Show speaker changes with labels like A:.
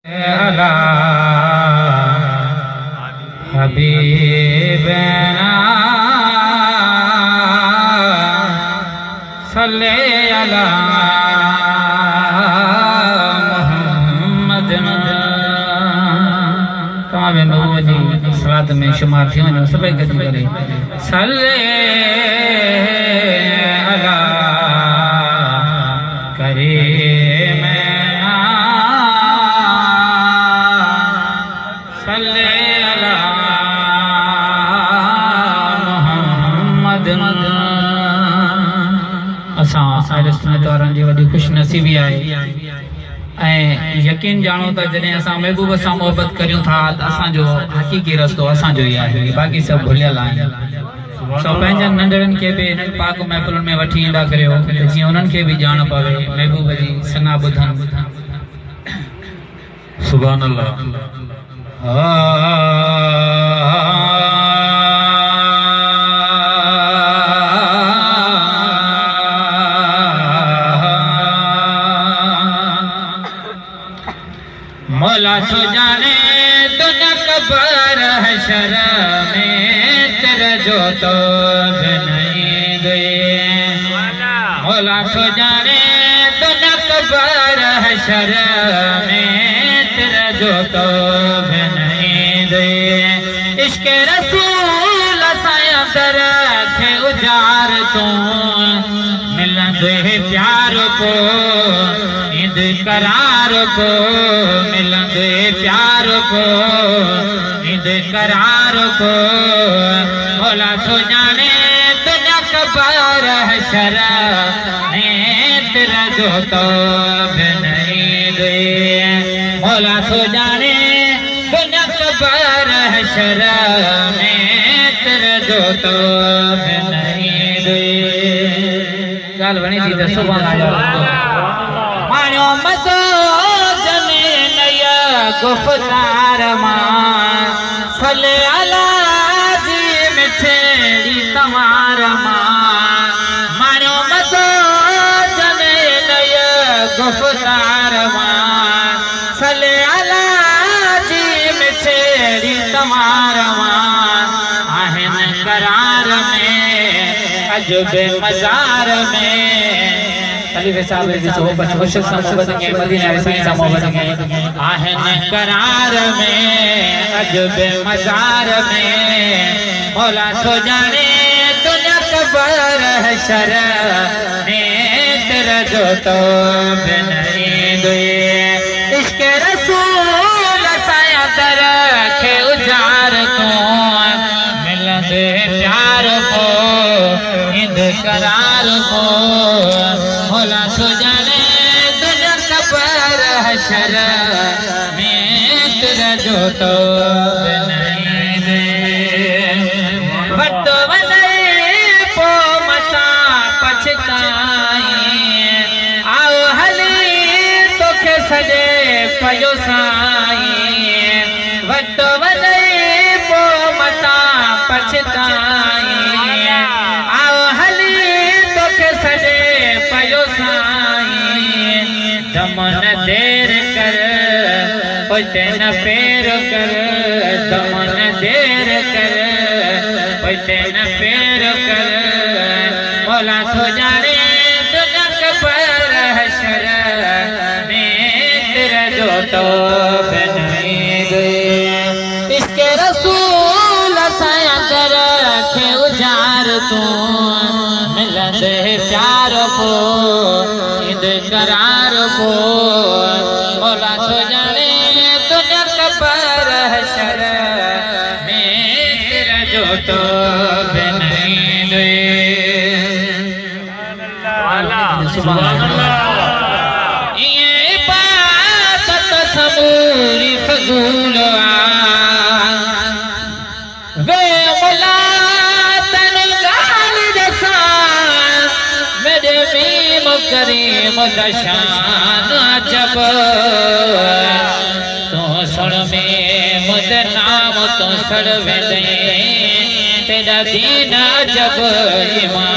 A: अला हबीबना सल्ले अला मुहम्मद। तमाम महबूब जी सलात में शुमार थी वञो सभई गॾु करे सल्ले अला करे खुश नसीबी है यकीन जानो तो जैसे अस महबूब से मोहब्बत करूँ था असो हकीकी रस्तो असो ही है, बाकी सब भुलियल है। सो पंहिंजनि नंढड़नि के भी इन पाक महफिलुनि में वठी ईंदा करियो जीअं उन्हनि खे भी जान पवे महबूब जी सना ॿुधनि।
B: सुभान अल्लाह।
A: मौला तो जाने दुनिया कबर हशर में तेरे जो तो भी नहीं गए। मौला तो जाने दुनिया कबर हशर में तेरे जो तो भी नहीं गए। इश्क रसूल साया दर थे उजार तो मिलंदे प्यार को ईद करार को मिलंदे प्यार को ईद करार को। मौला तो जाने दुनिया कबर हशर में तेरा जो तो भी नहीं गए। मौला तो जाने दुनिया कबर हशर में तेरा जो तो भी नहीं गए। गाल बनी थी तो सुभान अल्लाह। मानो मज़ो ज़मीन या गुफ़्तार मां सल्ले अला जी मिठड़ी तवार मां। मानो मज़ो ज़मीन या गुफ़्तार मां सल्ले अला जी मिठड़ी तवार मां। आहिन करार में अजबे मज़ार में खलीफे साहब जी सोहबत मुर्शिद सा मोहब्बत के मदीना रसूल सा मोहब्बत के आहन करार में अजब मज़ार में। मौला तो जाने दुनिया कबर हशर में तेरा जो तो भी नहीं गए। इश्क रसूल साया दर के उजार को मिलंदे प्यार को ईद करार को। मौला तो जाने दुनिया कबर हशर में तेरा जो तो भी नहीं गए। वटो वनई पो मता पछताई आओ हली तोखे सजे पयो साई। वटो वनई पो मता पछताई आओ हली तोखे सजे पयो साई। दमन देर कर पते न पेर कर दमन देर कर पते न पेर कर। मौला तो जाने दुनिया कबर हशर में तेरा जो तो भी नहीं गए। इसके रसूल साया दर के उजार तू मिलंदे प्यार को ईद करार को। मौला तो जाने दुनिया कबर हशर में तेरा जो तो भी नहीं गए। सुभान अल्लाह। ये बात सबूरी फजूल वे मौला तन गाल दसा मेरे मीम करीम दशान जब तो सुन में मुद नाम तो सड़ वे तेरा दीन जब ईमान